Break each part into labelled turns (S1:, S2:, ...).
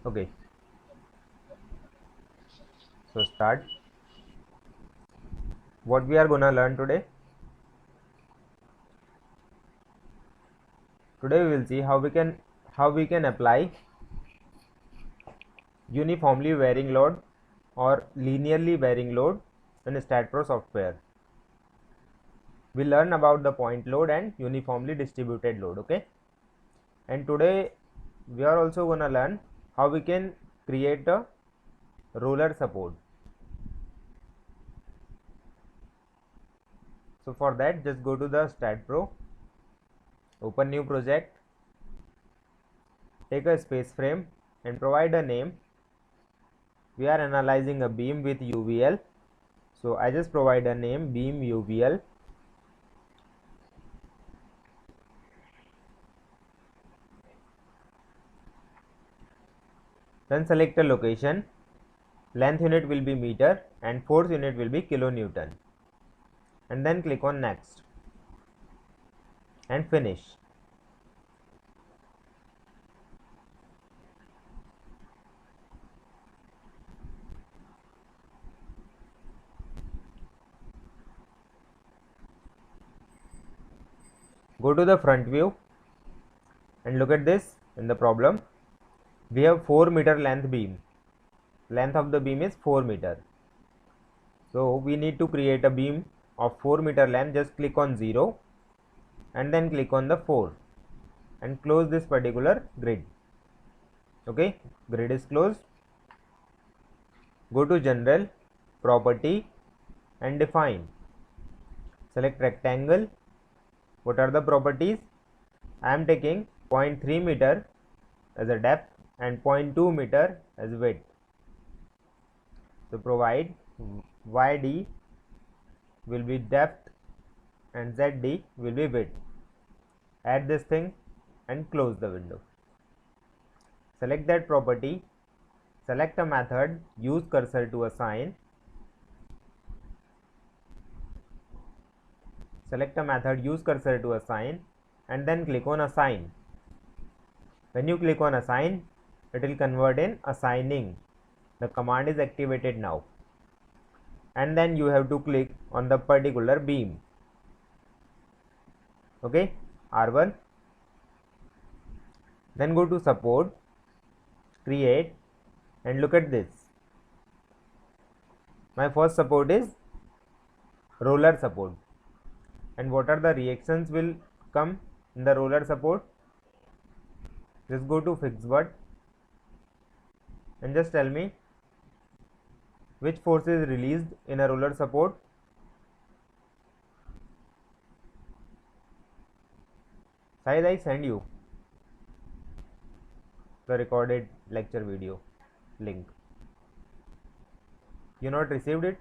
S1: Okay, so start. What we are gonna learn today? Today we will see how we can apply uniformly varying load or linearly varying load in StatPro software. We learn about the point load and uniformly distributed load. Okay, and today we are also gonna learn how we can create a roller support. So for that, just go to the StatPro, open new project, take a space frame and provide a name. We are analyzing a beam with UVL, so I just provide a name, beam UVL. Then select a location, length unit will be meter and force unit will be kilonewton, and then click on next and finish. Go to the front view and look at this in the problem. We have 4-meter length beam. Length of the beam is 4 meter. So we need to create a beam of 4-meter length. Just click on 0 and then click on the 4 and close this particular grid. Okay, grid is closed. Go to general, property and define. Select rectangle. What are the properties? I am taking 0.3 meter as a depth and 0.2 meter as width. So provide YD will be depth and ZD will be width. Add this thing and close the window. Select that property, select a method, use cursor to assign. Select a method, use cursor to assign and then click on assign. When you click on assign, it will convert in assigning. The command is activated now. And then you have to click on the particular beam. Okay, R1. Then go to support, create and look at this. My first support is roller support. And what are the reactions will come in the roller support? Just go to fixed and just tell me which force is released in a roller support. Shayad I send you the recorded lecture video link. You not received it?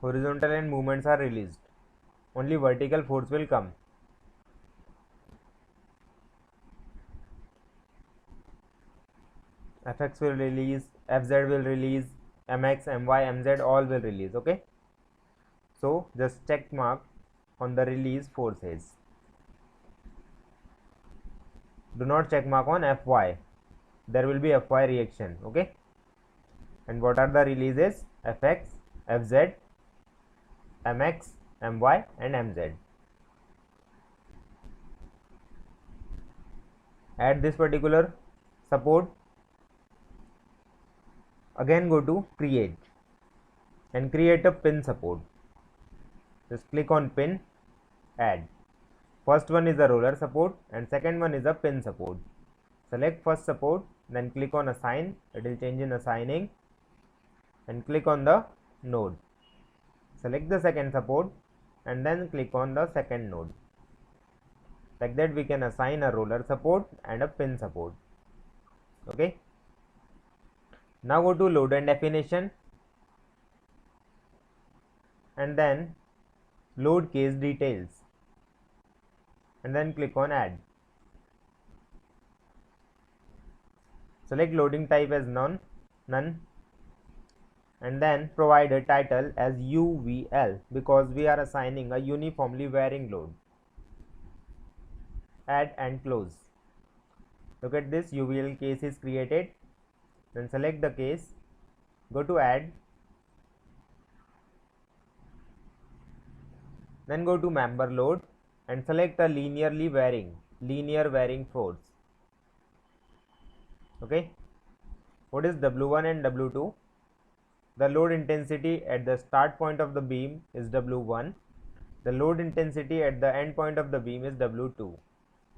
S1: Horizontal and movements are released. Only vertical force will come. Fx will release, Fz will release, Mx, My, Mz all will release. Okay. So just check mark on the release forces. Do not check mark on Fy. There will be Fy reaction. Okay. And what are the releases? Fx, Fz, Mx, My and Mz. Add this particular support. Again go to create and create a pin support. Just click on pin, add. First one is the roller support and second one is the pin support. Select first support, then click on assign. It will change in assigning and click on the node. Select the second support and then click on the second node. Like that we can assign a roller support and a pin support. Okay. Now go to load and definition and then load case details and then click on add. Select loading type as none, and then provide a title as UVL because we are assigning a uniformly varying load. Add and close. Look at this, UVL case is created. Then select the case, go to add, then go to member load and select a linear varying force. Okay, what is W1 and W2? The load intensity at the start point of the beam is W1. The load intensity at the end point of the beam is W2.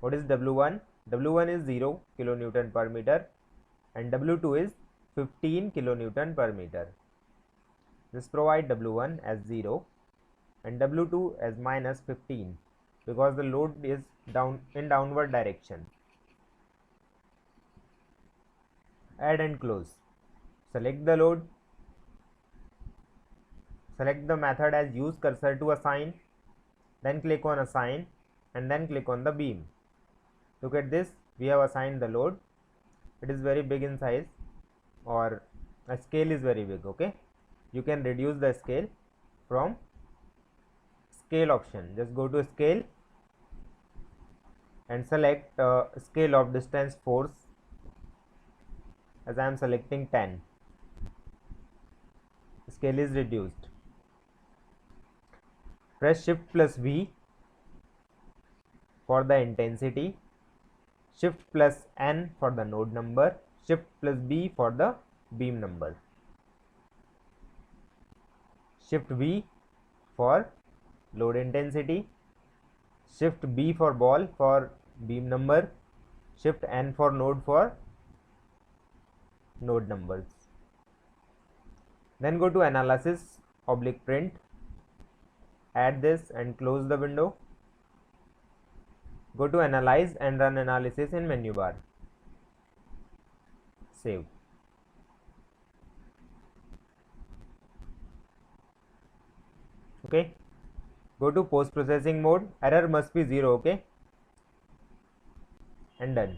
S1: What is W1? W1 is 0 kilonewton per meter and W2 is 15 kilonewton per meter. Just provide W1 as 0 and W2 as minus 15 because the load is in downward direction. Add and close. Select the load. Select the method as use cursor to assign. Then click on assign and then click on the beam. Look at this, we have assigned the load. It is very big in size, or a scale is very big. Okay, you can reduce the scale from scale option. Just go to scale and select scale of distance force, as I am selecting 10. Scale is reduced. Press shift plus V for the intensity, shift plus N for the node number, shift plus B for the beam number. Shift V for load intensity, shift B for ball for beam number, shift N for node numbers. Then go to analysis / print, add this and close the window. Go to analyze and run analysis in menu bar. Save. Okay, go to post processing mode. Error must be 0. Okay, and done.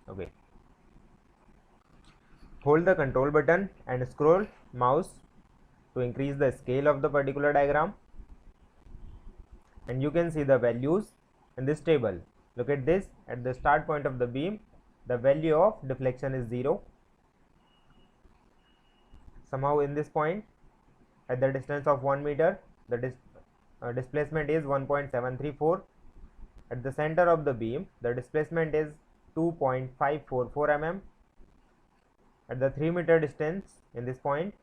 S1: Okay, hold the control button and scroll mouse to increase the scale of the particular diagram, and you can see the values in this table. Look at this, at the start point of the beam the value of deflection is 0. Somehow in this point at the distance of 1 meter the displacement is 1.734. At the center of the beam the displacement is 2.544 mm. At the 3 meter distance in this point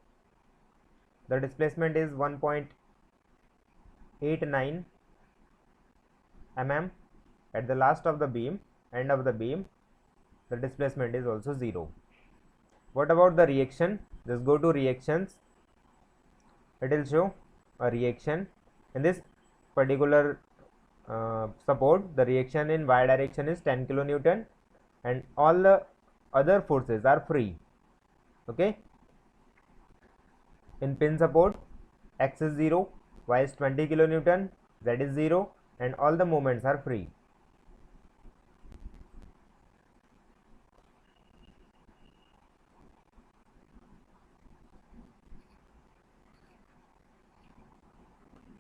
S1: the displacement is 1.89 mm. At the last of the beam, end of the beam, the displacement is also 0. What about the reaction? Just go to reactions. It will show a reaction. In this particular support, the reaction in y direction is 10 kilonewton and all the other forces are free. Okay, in pin support x is 0, y is 20 kilonewton, z is 0 and all the moments are free.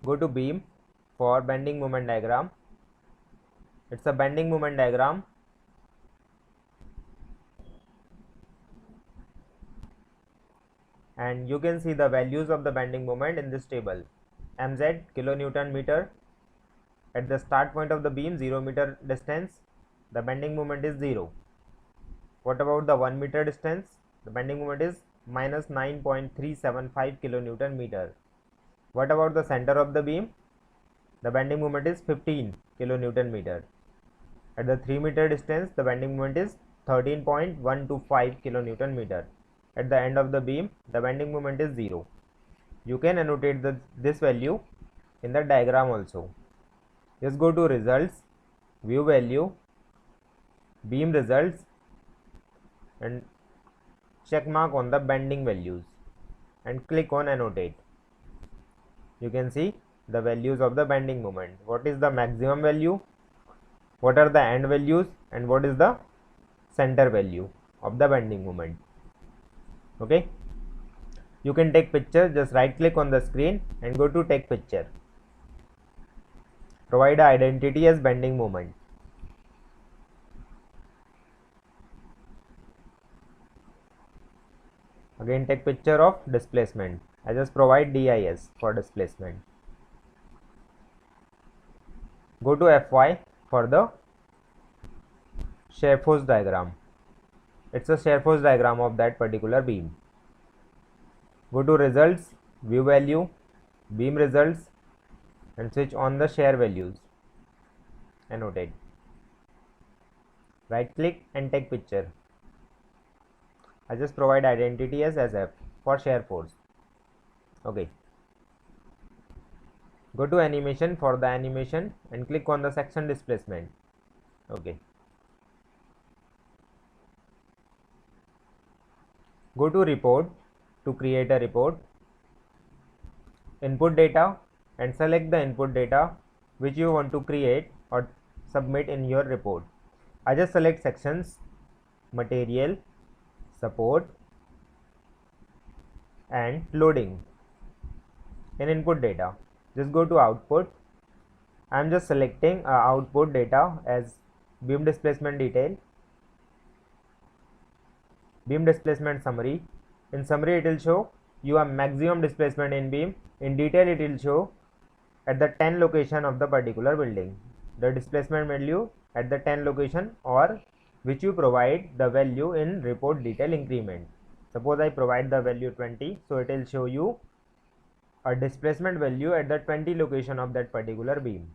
S1: Go to beam for bending moment diagram. It's a bending moment diagram. And you can see the values of the bending moment in this table. Mz kilonewton meter. At the start point of the beam 0 meter distance the bending moment is 0. What about the 1 meter distance? The bending moment is minus 9.375 kilonewton meter. What about the center of the beam? The bending moment is 15 kilonewton meter. At the 3 meter distance the bending moment is 13.125 kilonewton meter. At the end of the beam the bending moment is 0. You can annotate this value in the diagram also. Just go to results, view value, beam results and check mark on the bending values and click on annotate. You can see the values of the bending moment. What is the maximum value, what are the end values and what is the center value of the bending moment. Okay, you can take picture. Just right click on the screen and go to take picture. Provide identity as bending moment. Again, take picture of displacement. I just provide DIS for displacement. Go to FY for the shear force diagram. It's a shear force diagram of that particular beam. Go to results, view value, beam results, and switch on the shear values. Annotate. Right click and take picture. I just provide identity as SF for shear force. Okay. Go to animation for the animation and click on the section displacement. Okay. Go to report to create a report. Input data and select the input data which you want to create or submit in your report. I just select sections, material, support, and loading. In input data, just go to output. I am just selecting output data as beam displacement detail, beam displacement summary. In summary, it will show you have maximum displacement in beam. In detail, it will show at the 10 location of the particular building the displacement value at the 10 location, or which you provide the value in report detail increment. Suppose I provide the value 20, so it will show you a displacement value at the 20 location of that particular beam.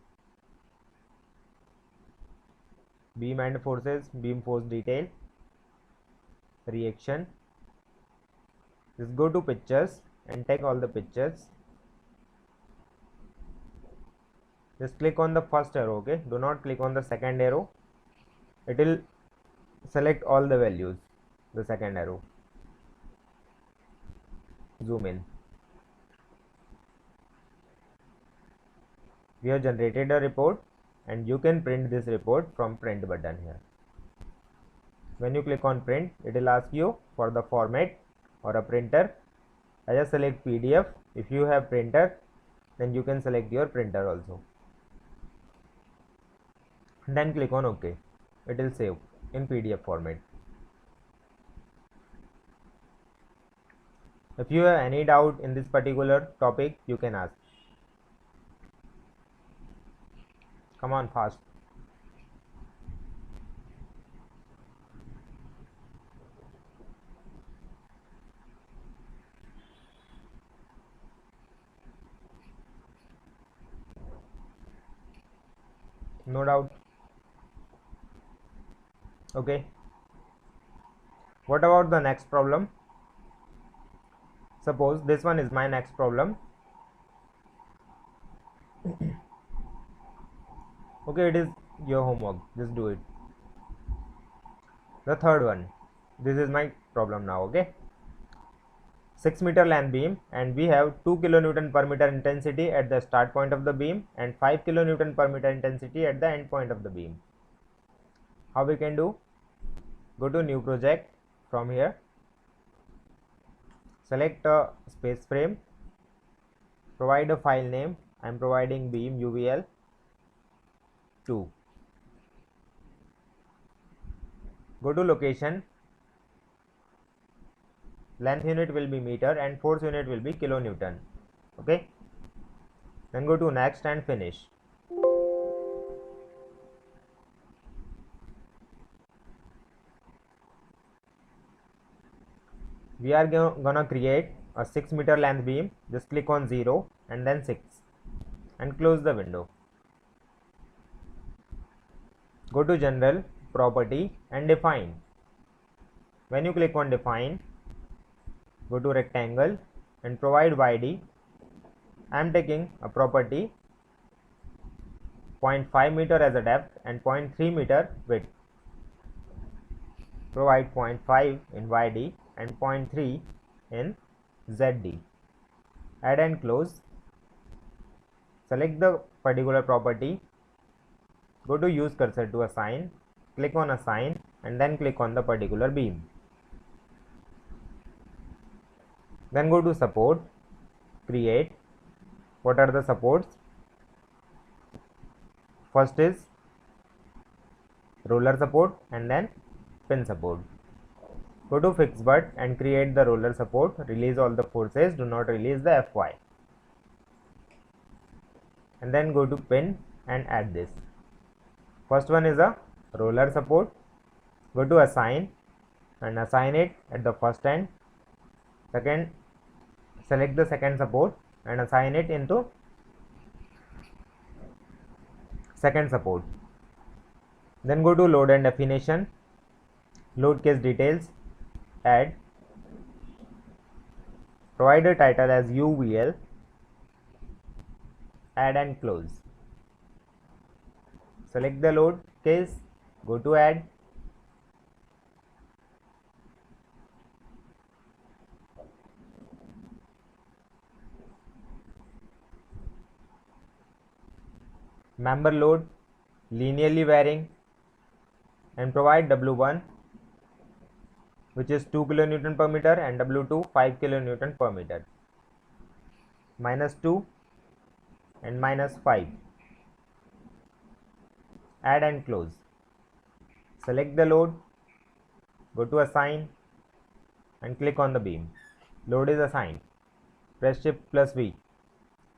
S1: Beam and forces, beam force detail, reaction. Just go to pictures and take all the pictures. Just click on the first arrow. Okay, do not click on the second arrow. It will select all the values. The second arrow. Zoom in. We have generated a report and you can print this report from print button here. When you click on print, it will ask you for the format or a printer. I just select PDF. If you have printer, then you can select your printer also. Then click on OK. It will save in PDF format. If you have any doubt in this particular topic, you can ask. Come on, fast. No doubt. Okay. What about the next problem? Suppose this one is my next problem. Okay, it is your homework. Just do it. The third one. This is my problem now. Okay. 6 meter length beam, and we have 2 kilonewton per meter intensity at the start point of the beam and 5 kilonewton per meter intensity at the end point of the beam. How we can do? Go to new project from here. Select a space frame. Provide a file name. I am providing beam UVL 2. Go to location. Length unit will be meter and force unit will be kilonewton. Okay. Then go to next and finish. We are gonna create a 6 meter length beam. Just click on 0 and then 6 and close the window. Go to general, property and define. When you click on define, go to rectangle and provide YD. I am taking a property 0.5 meter as a depth and 0.3 meter width. Provide 0.5 in YD and 0.3 in ZD. Add and close. Select the particular property. Go to use cursor to assign. Click on assign and then click on the particular beam. Then go to support, create. What are the supports? First is roller support and then pin support. Go to fix button and create the roller support. Release all the forces, do not release the Fy. And then go to pin and add this. First one is a roller support. Go to assign and assign it at the first end. Second, select the second support and assign it into second support. Then go to load and definition, load case details, add, provide a title as UVL, add and close. Select the load case, go to add, member load, linearly varying, and provide W1 which is 2 kN per meter and W2 5 kN per meter, -2 and -5. Add and close. Select the load, go to assign and click on the beam. Load is assigned. Press shift plus V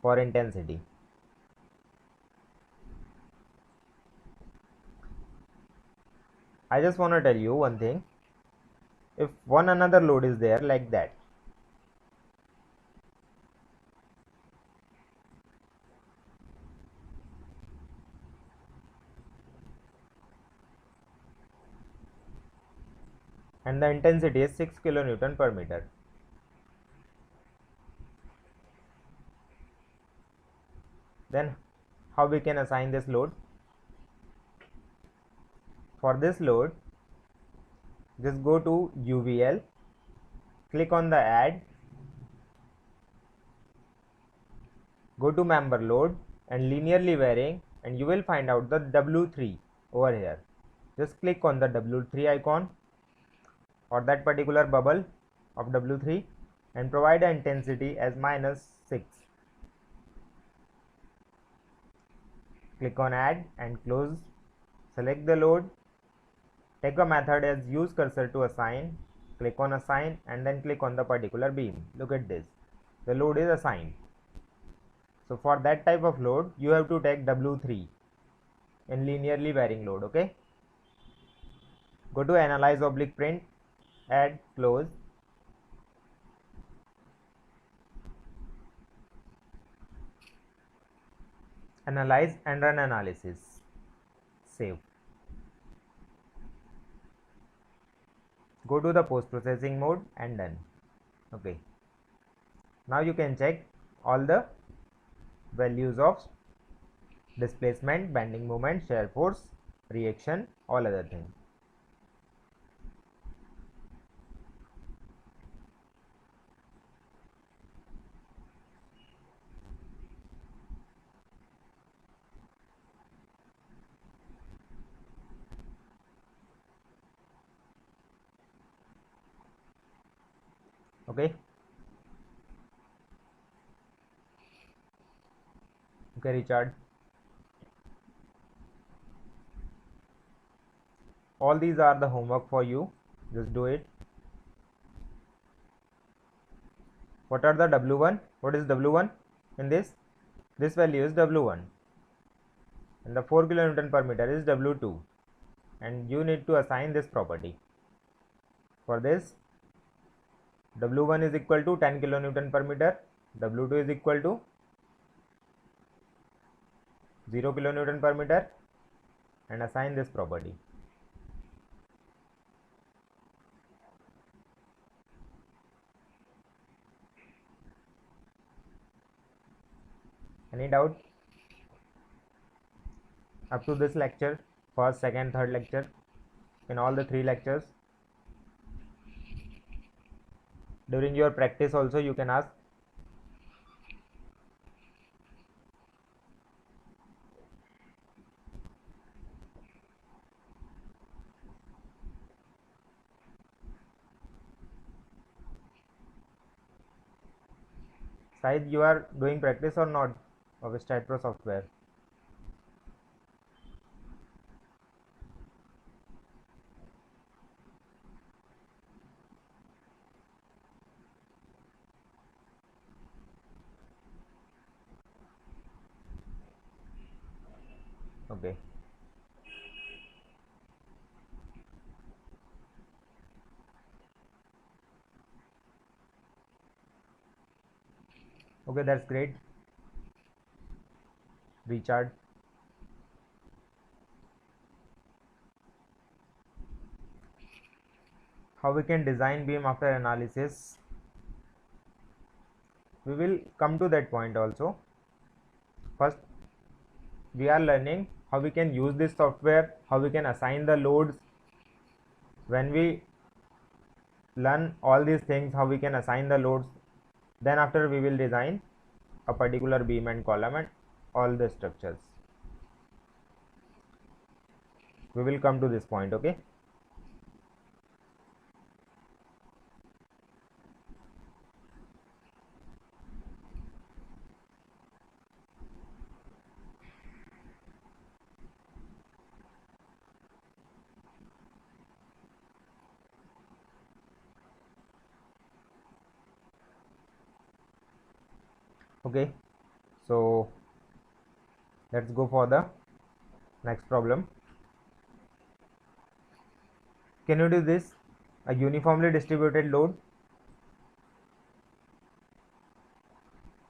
S1: for intensity. I just want to tell you one thing. If one another load is there like that, and the intensity is 6 kN per meter, then how we can assign this load? For this load, just go to UVL, click on the add, go to member load and linearly varying, and you will find out the W3 over here. Just click on the W3 icon or that particular bubble of W3 and provide an intensity as -6. Click on add and close. Select the load. Take a method as use cursor to assign. Click on assign and then click on the particular beam. Look at this. The load is assigned. So for that type of load, you have to take W3 in linearly varying load. Okay. Go to analyze / print, add, close. Analyze and run analysis. Save. Go to the post processing mode and done. Okay. Now you can check all the values of displacement, bending moment, shear force, reaction, all other things. Okay. Okay, Richard. All these are the homework for you. Just do it. What are the W1? What is W1 in this? This value is W1 and the 4 kN per meter is W2, and you need to assign this property. For this, W1 is equal to 10 kN per meter, W2 is equal to 0 kN per meter, and assign this property. Any doubt up to this lecture, first, second, third lecture, in all the 3 lectures? During your practice also you can ask. Sahid, you are doing practice or not of StatPro software? Okay. Okay, that's great. Richard. How we can design beam after analysis? We will come to that point also. First, we are learning how we can use this software, how we can assign the loads. When we learn all these things, how we can assign the loads, then after we will design a particular beam and column and all the structures. We will come to this point. Okay. Okay, so let's go for the next problem. Can you do this? A uniformly distributed load.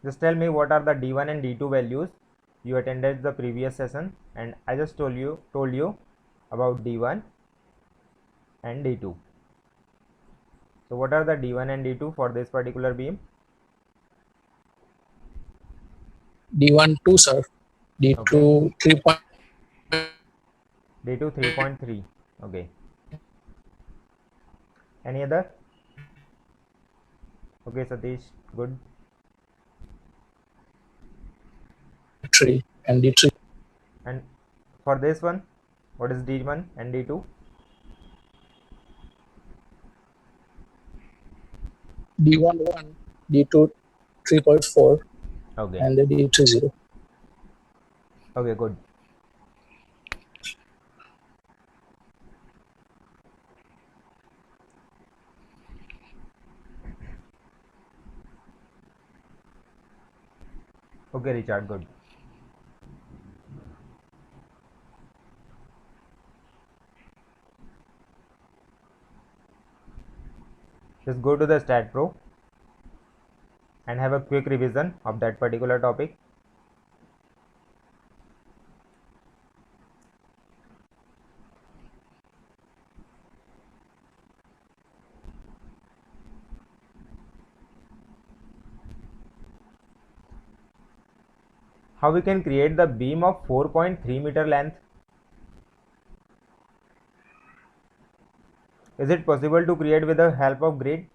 S1: Just tell me what are the D1 and D2 values. You attended the previous session and I just told you about D1 and D2. So what are the D1 and D2 for this particular beam?
S2: D1 2, sir. D2
S1: Okay.
S2: 3.
S1: D2 3.3. Okay. Any other? Okay, Satish, good.
S2: 3 and D3.
S1: And for this one, what is D1 and D2?
S2: D1 1, D2 3.4,
S1: Okay.
S2: and the D3 0.
S1: Okay, good. Okay, Richard, good. Just go to the StatPro and have a quick revision of that particular topic. How we can create the beam of 4.3 meter length? Is it possible to create with the help of grid?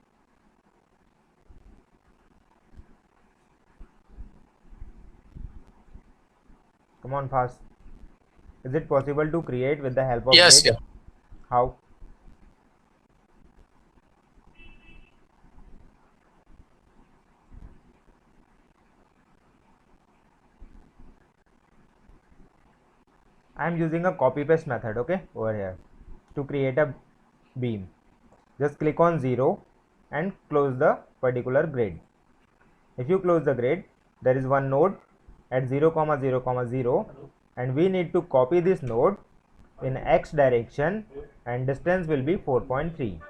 S1: Come on, fast. Is it possible to create with the help of
S2: Yes,
S1: grid?
S2: yeah.
S1: How? I am using a copy paste method, okay, over here to create a beam. Just click on 0 and close the particular grid. If you close the grid, there is one node at 0, 0, 0, and we need to copy this node in x direction and distance will be 4.3.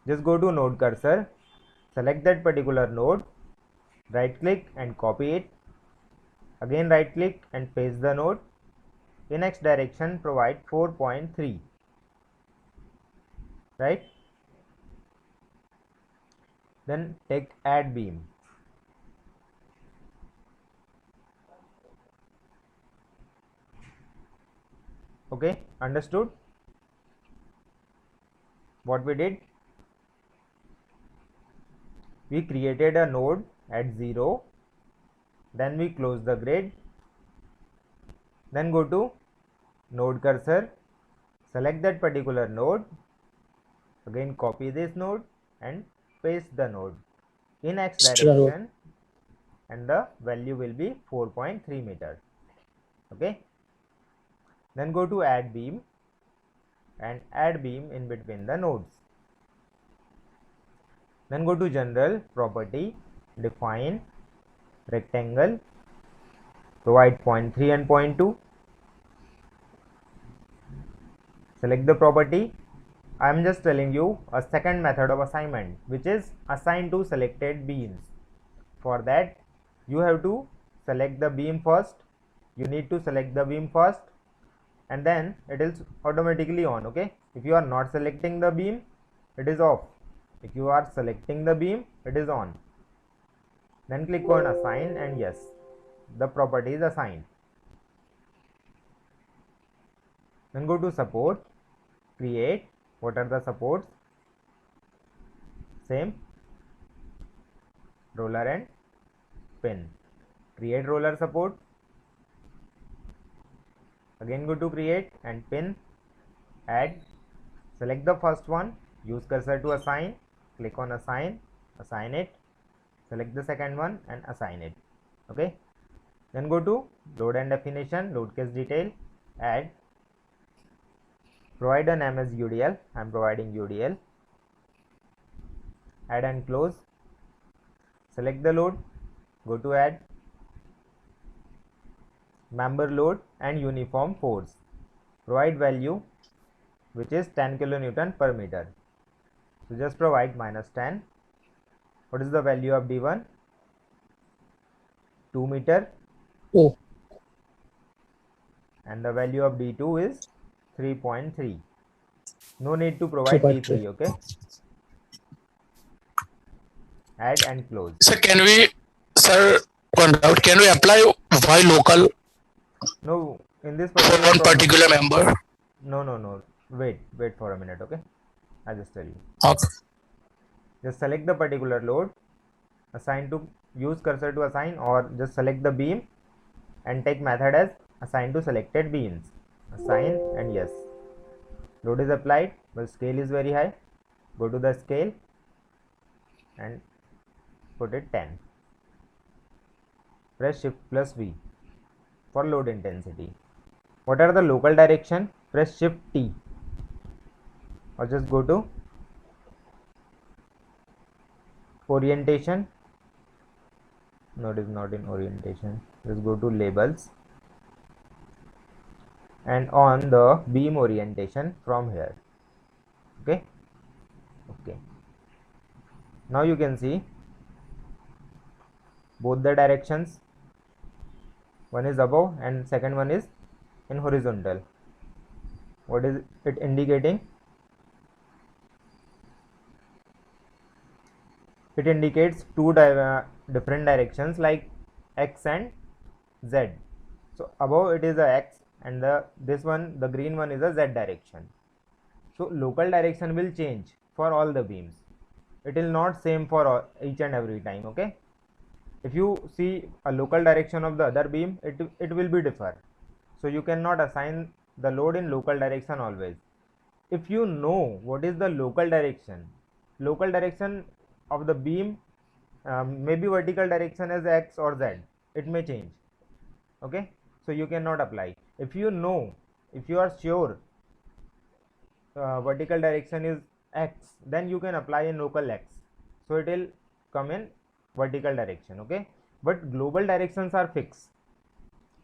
S1: Just go to node cursor, select that particular node, right click and copy it. Again right click and paste the node. In x direction provide 4.3. Right? Then take add beam. Okay, understood what we did? We created a node at 0, then we close the grid, then go to node cursor, select that particular node, again copy this node and paste the node in x
S2: Extra road.
S1: direction and the value will be 4.3 meters. Okay, then go to add beam and add beam in between the nodes. Then go to general, property, define rectangle, provide 0.3 and 0.2. Select the property. I am just telling you a second method of assignment, which is assign to selected beams. For that, you have to select the beam first. You need to select the beam first, and then it is automatically on. Okay, if you are not selecting the beam, it is off. If you are selecting the beam, it is on. Then click on assign, and yes, the property is assigned. Then go to support, create. What are the supports? Same, roller and pin. Create roller support. Again go to create and pin, add. Select the first one, use cursor to assign, click on assign, assign it. Select the second one and assign it. Okay, then go to load and definition, load case detail, add, provide a name as UDL. I am providing UDL. Add and close. Select the load, go to add, member load and uniform force. Provide value which is 10 kilonewton per meter. So just provide -10. What is the value of D1? 2 meter.
S2: Oh,
S1: And the value of D2 is 3.3. No need to provide
S2: 3.3.
S1: D3. Okay, add and close.
S2: Sir, sir, one doubt, can we apply Y local
S1: No, in this
S2: for
S1: particular
S2: one
S1: problem,
S2: particular member?
S1: no, wait for a minute. Okay, I'll just tell you.
S2: Okay.
S1: Just select the particular load, assign to, use cursor to assign, or just select the beam and take method as assign to selected beams. Assign, and yes, load is applied, but scale is very high. Go to the scale and put it 10. Press shift plus V for load intensity. What are the local direction? Press shift T, or just go to orientation. No, it is not in orientation. Just go to labels and on the beam orientation from here. Okay, now you can see both the directions. One is above and second one is in horizontal. What is it indicating? It indicates two different directions like X and Z. So above it is a X, and this one, the green one, is a Z direction. So local direction will change for all the beams. It will not same for each and every time. Okay, if you see a local direction of the other beam, it will be differ. So you cannot assign the load in local direction always. If you know what is the local direction of the beam, maybe vertical direction is X or Z, it may change. Okay, so you cannot apply. If you know, if you are sure vertical direction is X, then you can apply in local X, so it will come in vertical direction. Okay, but global directions are fixed.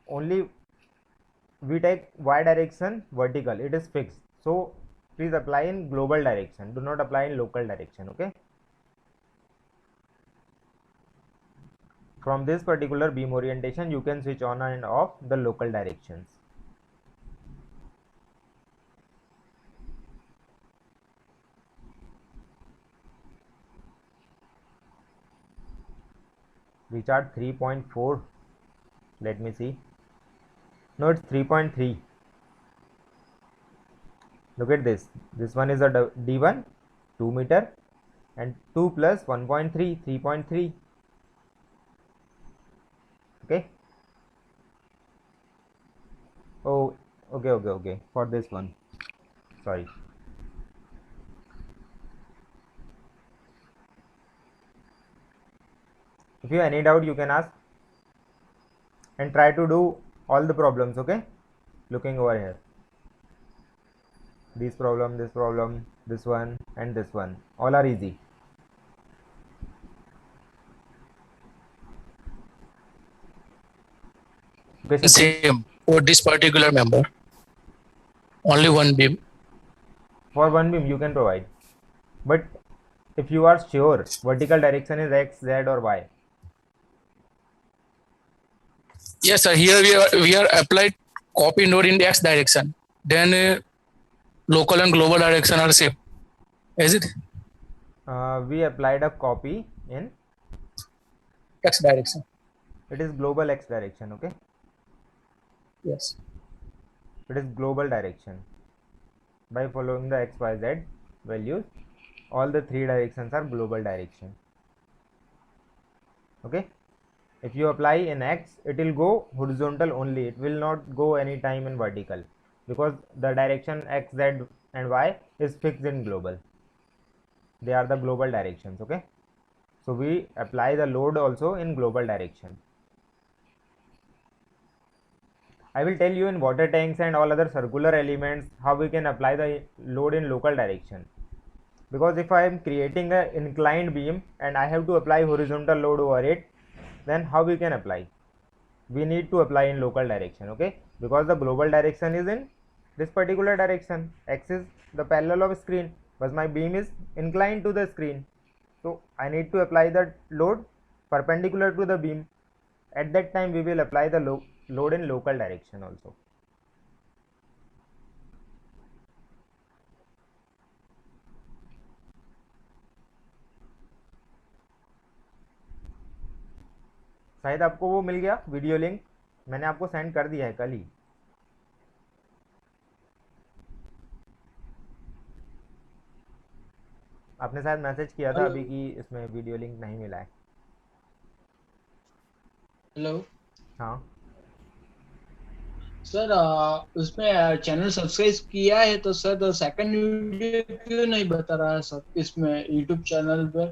S1: Only we take Y direction vertical, it is fixed. So please apply in global direction, do not apply in local direction. Okay, from this particular beam orientation you can switch on and off the local directions. Richard 3.4, let me see. No, it's 3.3. Look at this. This one is a D1, 2 meter, and 2 plus 1.3, 3.3. Okay. Oh, okay. For this one, sorry. If you have any doubt, you can ask and try to do all the problems. Okay, looking over here, this problem, this one and this one, all are easy. Basically,
S2: Same for this particular member. Only one beam.
S1: for one beam you can provide, but if you are sure vertical direction is x, z or y.
S2: Yes, sir. Here we are applied copy node in the x direction. Then local and global direction are same. Is it
S1: We applied a copy in,
S2: x direction?
S1: it is global x direction. Okay,
S2: Yes.
S1: it is global direction. By following the x, y, z values, all the three directions are global direction. Okay, if you apply in x, it will go horizontal only, it will not go any time in vertical, because the direction x, z and y is fixed in global, they are the global directions. Okay, so we apply the load also in global direction. I will tell you in water tanks and all other circular elements how we can apply the load in local direction, because if I am creating an inclined beam and I have to apply horizontal load over it, then how we can apply? We need to apply in local direction. Okay, because the global direction is in this particular direction, x is the parallel of screen, but my beam is inclined to the screen, so I need to apply the load perpendicular to the beam. At that time we will apply the load in local direction also. शायद आपको वो मिल गया video link, मैंने आपको send कर दिया है कल ही. आपने शायद मैसेज किया था अभी कि इसमें वीडियो लिंक नहीं मिला है.
S3: हेलो
S1: हाँ
S3: सर, उसमें चैनल सब्सक्राइब किया है तो सर सेकंड वीडियो क्यों नहीं बता रहा है सर इसमें यूट्यूब चैनल पे?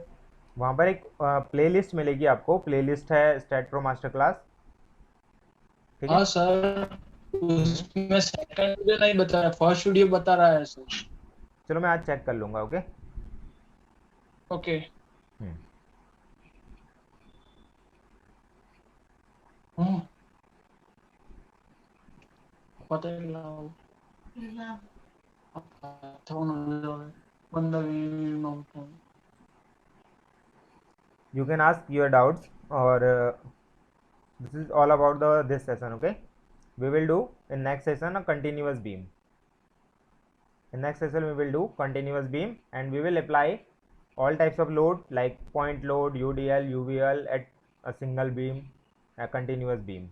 S1: वहाँ पर एक प्लेलिस्ट मिलेगी आपको, प्लेलिस्ट है स्टैट प्रो मास्टर क्लास. ठीक है.
S3: हाँ सर, उसमें सेकंड वीडियो नहीं बता रहा, फर्स्ट वीडियो बता रहा है सर.
S1: चलो मैं आज चेक कर लूँगा. Okay
S3: okay. पता है
S1: you can ask your doubts, or this is all about this session. Okay, we will do in next session a continuous beam. In next session we will do continuous beam and we will apply all types of load like point load, UDL, UVL at a single beam, a continuous beam.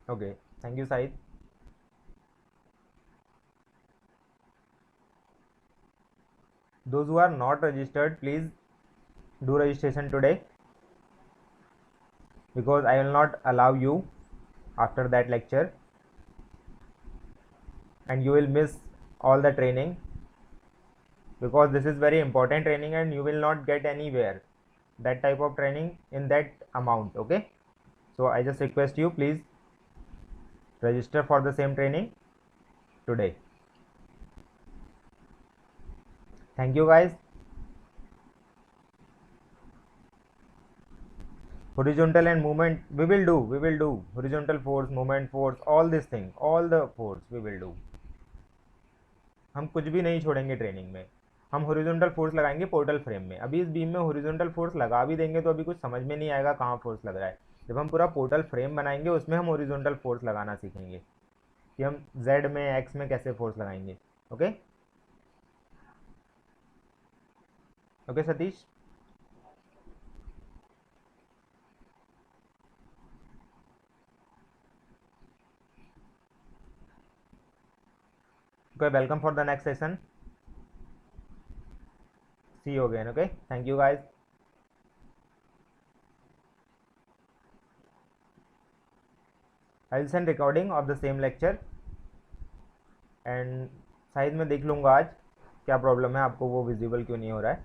S1: Okay, thank you Said. Those who are not registered, please do registration today, because I will not allow you after that lecture and you will miss all the training, because this is very important training and you will not get anywhere that type of training in that amount. Okay, so I just request you, please register for the same training today. Thank you guys. Horizontal and movement we will do horizontal force, movement force, all this thing, all the force we will do. हम कुछ भी नहीं छोड़ेंगे training में. हम horizontal force लगाएंगे portal frame में. अभी इस बीम में हॉरिजॉन्टल फोर्स लगा भी देंगे तो अभी कुछ समझ में नहीं आएगा कहाँ फोर्स लग रहा है. जब हम पूरा पोर्टल फ्रेम बनाएंगे उसमें हम हॉरिजॉन्टल फोर्स लगाना सीखेंगे कि हम z में x में कैसे फोर्स लगाएंगे. Okay okay Satish. Okay, welcome for the next session. See you again. Okay, thank you guys. I will send recording of the same lecture and size में देख लूँगा आज क्या प्रॉब्लम है, आपको वो विजिबल क्यों नहीं हो रहा है।